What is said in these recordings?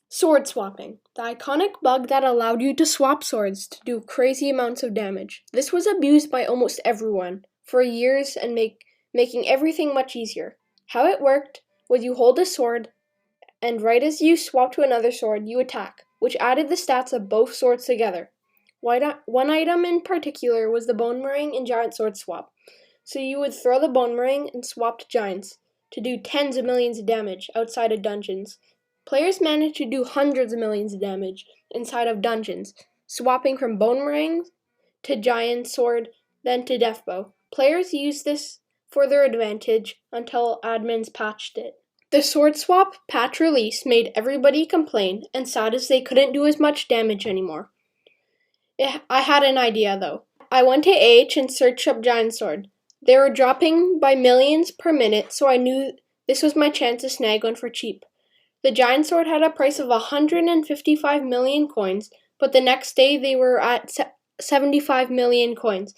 Sword swapping, the iconic bug that allowed you to swap swords to do crazy amounts of damage. This was abused by almost everyone for years and making everything much easier. How it worked was you hold a sword, and right as you swap to another sword, you attack, which added the stats of both swords together. One item in particular was the Boomerang and Giant Sword swap. So you would throw the Boomerang and swap to giants to do tens of millions of damage outside of dungeons. Players managed to do hundreds of millions of damage inside of dungeons, swapping from Boomerang to Giant Sword, then to Deathbow. Players used this for their advantage until admins patched it. The sword swap patch release made everybody complain and sad as they couldn't do as much damage anymore. I had an idea though. I went to AH and searched up Giant Sword. They were dropping by millions per minute, so I knew this was my chance to snag one for cheap. The Giant Sword had a price of 155 million coins, but the next day they were at 75 million coins.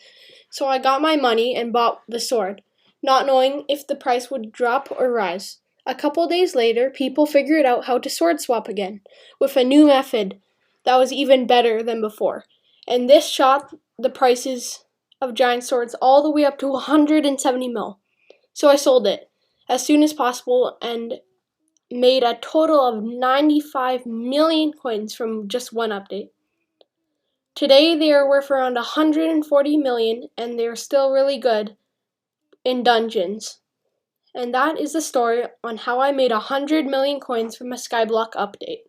So I got my money and bought the sword, not knowing if the price would drop or rise. A couple days later, people figured out how to sword swap again, with a new method that was even better than before. And this shot the prices of giant swords all the way up to 170 mil. So I sold it as soon as possible and made a total of 95 million coins from just one update. Today they are worth around 140 million and they're still really good in dungeons. And that is the story on how I made 100 million coins from a SkyBlock update.